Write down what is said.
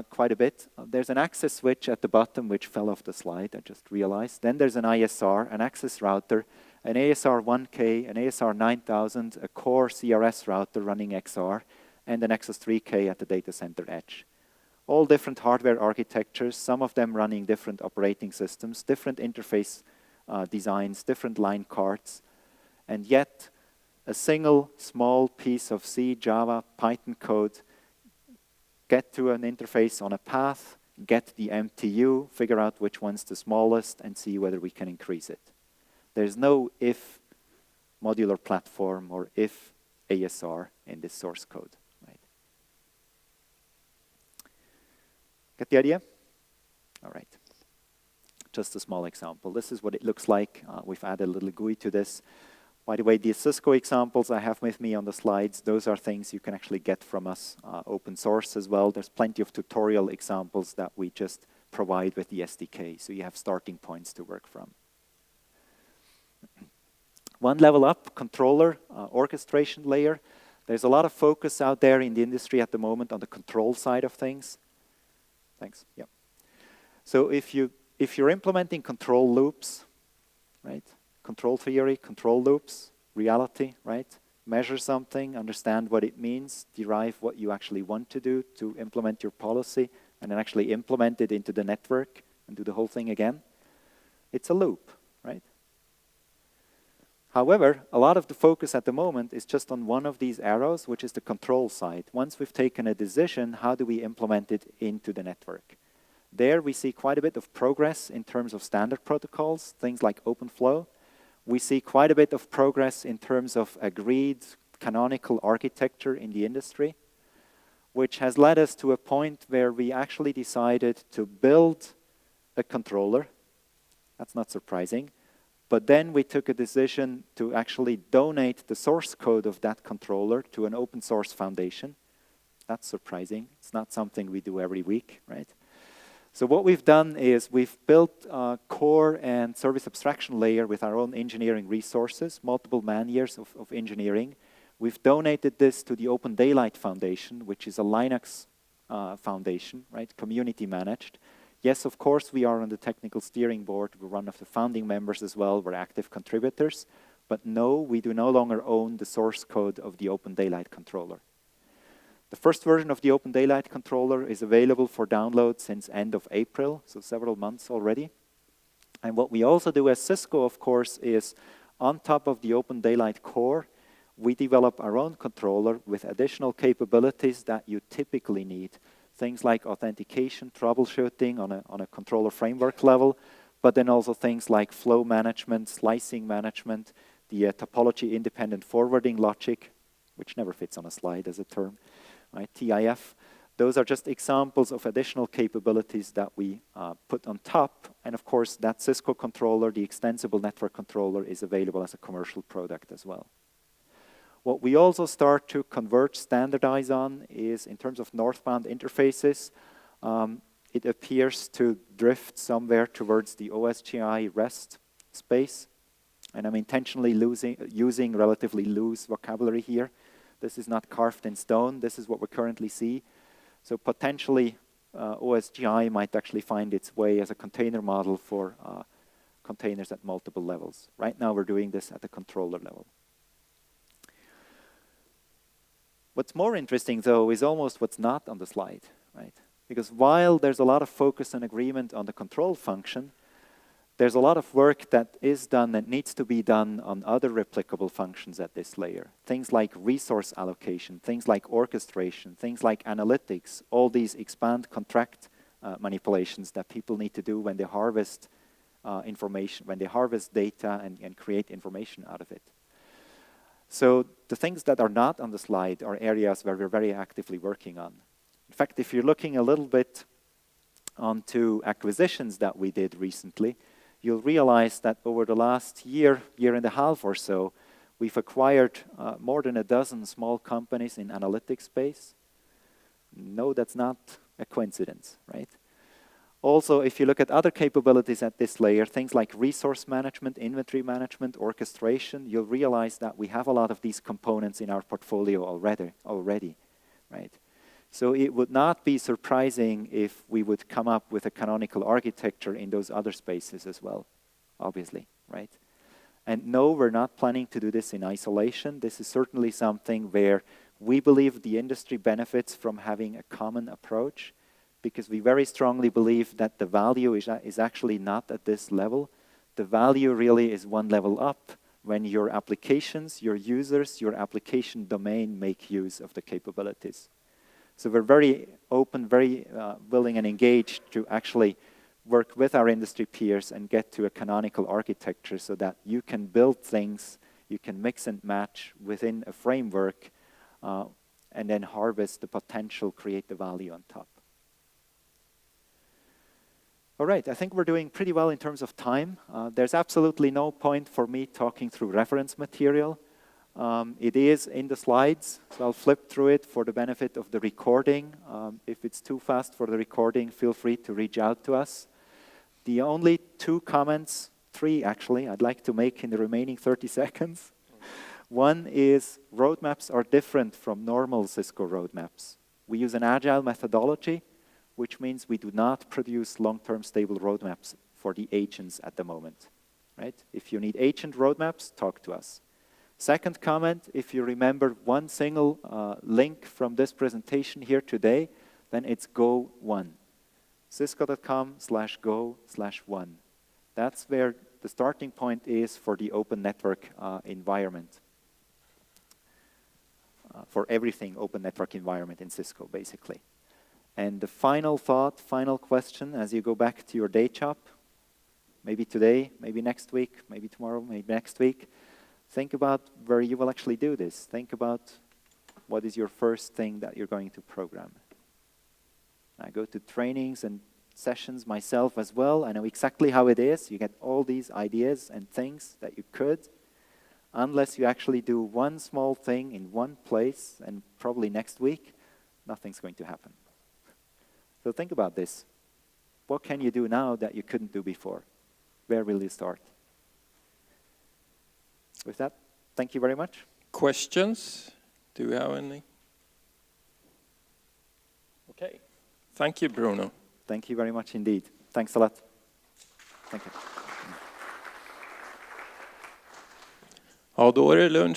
quite a bit. There's an access switch at the bottom which fell off the slide, I just realized. Then there's an ISR, an access router, an ASR 1K, an ASR 9000, a core CRS router running XR, and an Nexus 3K at the data center edge. All different hardware architectures, some of them running different operating systems, different interface designs, different line cards, and yet a single small piece of C, Java, Python code, get to an interface on a path, get the MTU, figure out which one's the smallest, and see whether we can increase it. There's no if modular platform or if ASR in this source code. Right? Get the idea? All right. Just a small example. This is what it looks like. We've added a little GUI to this. By the way, the Cisco examples I have with me on the slides, those are things you can actually get from us, open source as well. There's plenty of tutorial examples that we just provide with the SDK, so you have starting points to work from. One level up, controller, orchestration layer. There's a lot of focus out there in the industry at the moment on the control side of things. Thanks, yeah. So if you're implementing control loops, right? Control theory, control loops, reality, right? Measure something, understand what it means, derive what you actually want to do to implement your policy, and then actually implement it into the network and do the whole thing again. It's a loop, right? However, a lot of the focus at the moment is just on one of these arrows, which is the control side. Once we've taken a decision, how do we implement it into the network? There we see quite a bit of progress in terms of standard protocols, things like OpenFlow. We see quite a bit of progress in terms of agreed canonical architecture in the industry, which has led us to a point where we actually decided to build a controller. That's not surprising. But then we took a decision to actually donate the source code of that controller to an open source foundation. That's surprising. It's not something we do every week, right? So what we've done is we've built a core and service abstraction layer with our own engineering resources, multiple man-years of engineering. We've donated this to the Open Daylight Foundation, which is a Linux foundation, right? Community managed. Yes, of course, we are on the technical steering board. We're one of the founding members as well. We're active contributors. But no, we do no longer own the source code of the Open Daylight controller. The first version of the Open Daylight controller is available for download since end of April, so several months already. And what we also do as Cisco, of course, is on top of the Open Daylight core, we develop our own controller with additional capabilities that you typically need. Things like authentication, troubleshooting on a controller framework level, but then also things like flow management, slicing management, the topology independent forwarding logic, which never fits on a slide as a term, right? TIF. Those are just examples of additional capabilities that we put on top. And of course, that Cisco controller, the extensible network controller, is available as a commercial product as well. What we also start to converge, standardize on is in terms of northbound interfaces, it appears to drift somewhere towards the OSGI REST space. And I'm intentionally using relatively loose vocabulary here. This is not carved in stone. This is what we currently see. So potentially, OSGI might actually find its way as a container model for containers at multiple levels. Right now, we're doing this at the controller level. What's more interesting, though, is almost what's not on the slide, right? Because while there's a lot of focus and agreement on the control function, there's a lot of work that is done and needs to be done on other replicable functions at this layer. Things like resource allocation, things like orchestration, things like analytics, all these expand contract manipulations that people need to do when they harvest information, when they harvest data and create information out of it. So the things that are not on the slide are areas where we're very actively working on. In fact, if you're looking a little bit onto acquisitions that we did recently, you'll realize that over the last year and a half or so, we've acquired more than a dozen small companies in analytics space. No, that's not a coincidence, right? Also, if you look at other capabilities at this layer, things like resource management, inventory management, orchestration, you'll realize that we have a lot of these components in our portfolio already, right? So it would not be surprising if we would come up with a canonical architecture in those other spaces as well, obviously, right? And no, we're not planning to do this in isolation. This is certainly something where we believe the industry benefits from having a common approach, because we very strongly believe that the value is actually not at this level. The value really is one level up when your applications, your users, your application domain make use of the capabilities. So we're very open, very willing and engaged to actually work with our industry peers and get to a canonical architecture so that you can build things, you can mix and match within a framework, and then harvest the potential, create the value on top. All right, I think we're doing pretty well in terms of time. There's absolutely no point for me talking through reference material. It is in the slides, so I'll flip through it for the benefit of the recording. If it's too fast for the recording, feel free to reach out to us. The only 2 comments, 3 actually, I'd like to make in the remaining 30 seconds. One is roadmaps are different from normal Cisco roadmaps. We use an agile methodology, which means we do not produce long-term stable roadmaps for the agents at the moment, right? If you need agent roadmaps, talk to us. Second comment, if you remember one single link from this presentation here today, then it's Go1. Cisco.com/go/1. That's where the starting point is for the open network environment. For everything open network environment in Cisco, basically. And the final thought, final question, as you go back to your day job, maybe today, maybe next week, maybe tomorrow, maybe next week, think about where you will actually do this. Think about what is your first thing that you're going to program. I go to trainings and sessions myself as well. I know exactly how it is. You get all these ideas and things that you could. Unless you actually do one small thing in one place, and probably next week, nothing's going to happen. So think about this. What can you do now that you couldn't do before? Where will you start? With that, thank you very much. Questions? Do we have any? Okay. Thank you, Bruno. Thank you very much indeed. Thanks a lot. Thank you. Ja, då är det lunch.